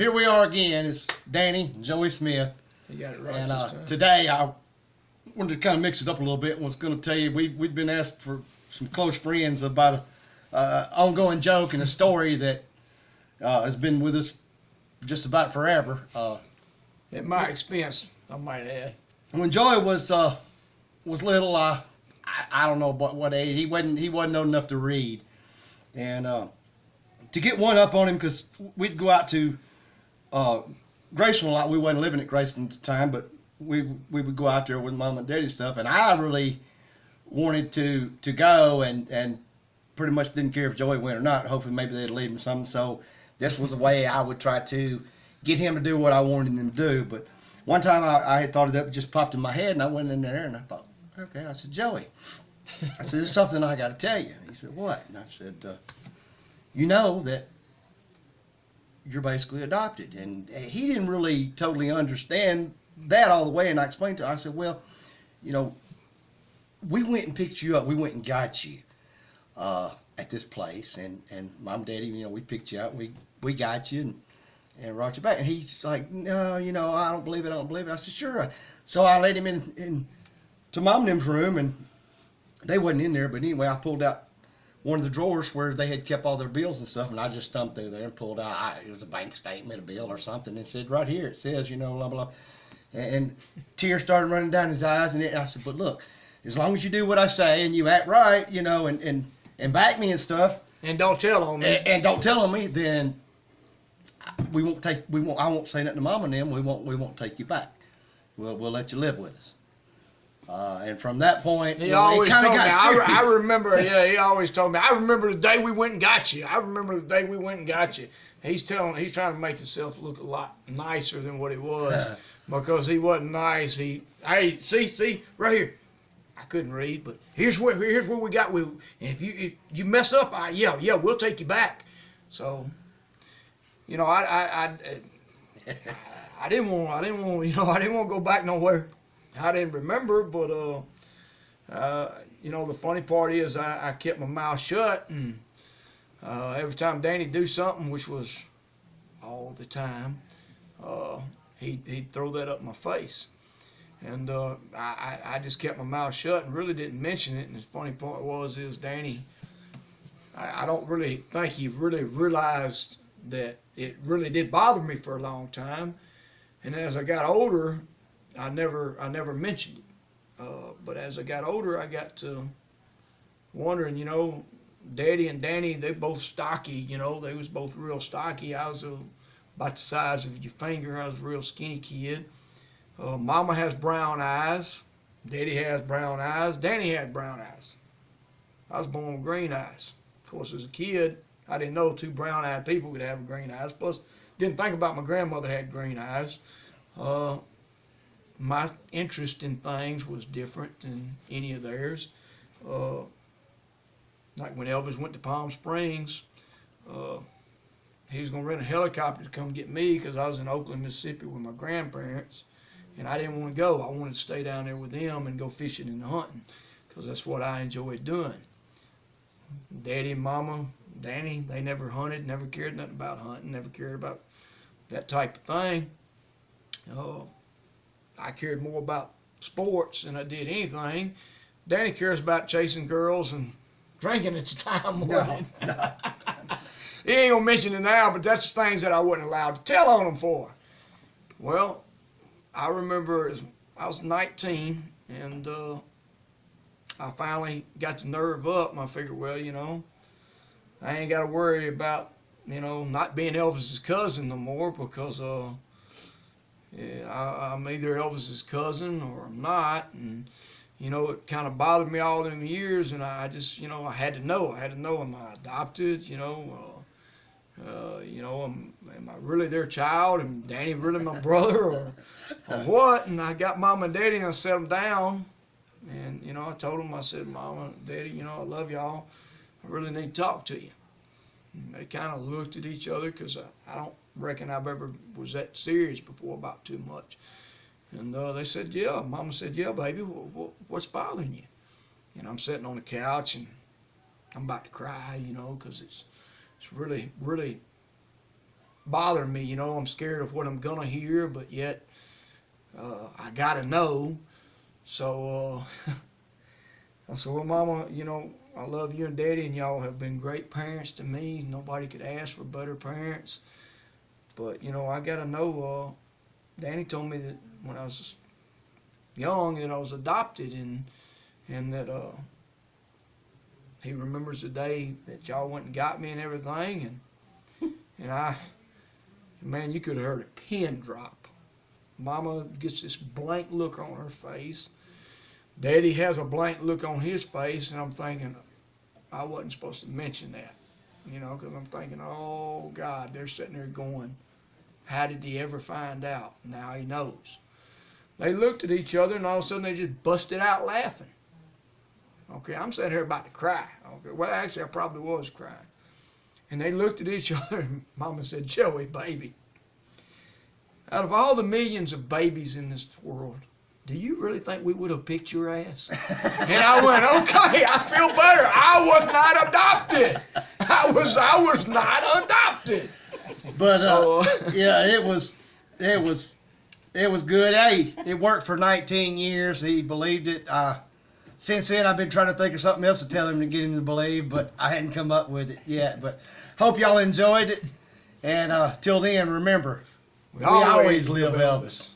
here we are again. It's Danny and Joey Smith. You got it right And this time. today I wanted to kind of mix it up a little bit and was going to tell you we've been asked for some close friends about an ongoing joke and a story that has been with us just about forever. At my expense, I might add. When Joey was little, I don't know what age, he wasn't old enough to read, and to get one up on him, because we'd go out to Graceland a lot. We wasn't living at Graceland at the time, but we would go out there with Mom and Daddy and stuff, and I really wanted to go and pretty much didn't care if Joey went or not. Hopefully maybe they'd leave him something. So this was a way I would try to get him to do what I wanted him to do. But one time I had thought of that, it just popped in my head, and I went in there and I thought, okay. I said, Joey, I said, there's something I got to tell you. He said, what? And I said, you know that you're basically adopted. And he didn't really totally understand that all the way. And I explained to him, I said, well, you know, we went and picked you up. We went and got you at this place. And Mom and Daddy, you know, we picked you up. We got you and brought you back. And he's like, no, you know, I don't believe it. I don't believe it. I said, sure. So I let him in to Mom and them's room, and they wasn't in there. But anyway, I pulled out one of the drawers where they had kept all their bills and stuff, and I just thumbed through there and pulled out, it was a bank statement, a bill or something, and said, right here, it says, you know, blah, blah, blah. And tears started running down his eyes, and I said, but look, as long as you do what I say and you act right, you know, and back me and stuff. And don't tell on me. And don't tell on me, then I won't say nothing to Mom and them, we won't take you back. We'll let you live with us. And from that point, He always it kind of told got me. serious. I remember. Yeah, he always told me. I remember the day we went and got you. I remember the day we went and got you. He's trying to make himself look a lot nicer than what he was, because he wasn't nice. Hey, see, right here. I couldn't read, but here's where we got. And if you mess up, yeah, we'll take you back. So, you know, I didn't want, you know, I didn't want to go back nowhere. I didn't remember, but you know, the funny part is I kept my mouth shut, and every time Danny do something, which was all the time, he'd throw that up my face, and I just kept my mouth shut and really didn't mention it. And the funny part is Danny, I don't really think he really realized that it really did bother me for a long time, and as I got older, I never mentioned it, but as I got older, I got to wondering, you know, Daddy and Danny, they both stocky, you know, they was both real stocky. I was about the size of your finger. I was a real skinny kid. Mama has brown eyes. Daddy has brown eyes. Danny had brown eyes. I was born with green eyes. Of course, as a kid, I didn't know two brown-eyed people could have green eyes. Plus, didn't think about my grandmother had green eyes. My interest in things was different than any of theirs. Like when Elvis went to Palm Springs, he was going to rent a helicopter to come get me because I was in Oakland, Mississippi with my grandparents, and I didn't want to go. I wanted to stay down there with them and go fishing and hunting because that's what I enjoyed doing. Daddy and Mama, Danny, they never hunted, never cared nothing about hunting, never cared about that type of thing. I cared more about sports than I did anything. Danny cares about chasing girls and drinking at the time. No. He ain't gonna mention it now, but that's the things that I wasn't allowed to tell on him for. Well, I remember I was 19, and I finally got the nerve up, and I figured, well, you know, I ain't got to worry about, you know, not being Elvis's cousin no more, because yeah, I'm either Elvis's cousin or I'm not, and you know, it kind of bothered me all them years, and I just, you know, I had to know, am I adopted, you know, am I really their child, and Danny really my brother, or what? And I got Mama and Daddy, and I set them down, and you know, I told them, I said, Mama, Daddy, you know, I love y'all, I really need to talk to you. And they kind of looked at each other, because I don't reckon I've ever was that serious before about too much. And they said, yeah. Mama said, yeah, baby, what's bothering you? And I'm sitting on the couch, and I'm about to cry, you know, because it's really, really bother me. You know, I'm scared of what I'm gonna hear, but yet I gotta know. So I said, well, Mama, you know, I love you and Daddy, and y'all have been great parents to me. Nobody could ask for better parents. But, you know, I got to know, Danny told me that when I was young that I was adopted, and that he remembers the day that y'all went and got me and everything. And man, you could have heard a pin drop. Mama gets this blank look on her face. Daddy has a blank look on his face, and I'm thinking, I wasn't supposed to mention that, you know, because I'm thinking, oh, God, they're sitting there going, how did he ever find out? Now he knows. They looked at each other, and all of a sudden they just busted out laughing. Okay, I'm sitting here about to cry. Okay, well, actually, I probably was crying. And they looked at each other, and Mama said, Joey, baby, out of all the millions of babies in this world, do you really think we would have picked your ass? And I went, okay, I feel better. I was not adopted. I was not adopted. But So, yeah, it was good. Hey, it worked for 19 years. He believed it. Since then, I've been trying to think of something else to tell him to get him to believe, but I hadn't come up with it yet. But hope y'all enjoyed it. And till then, remember, we always live Elvis.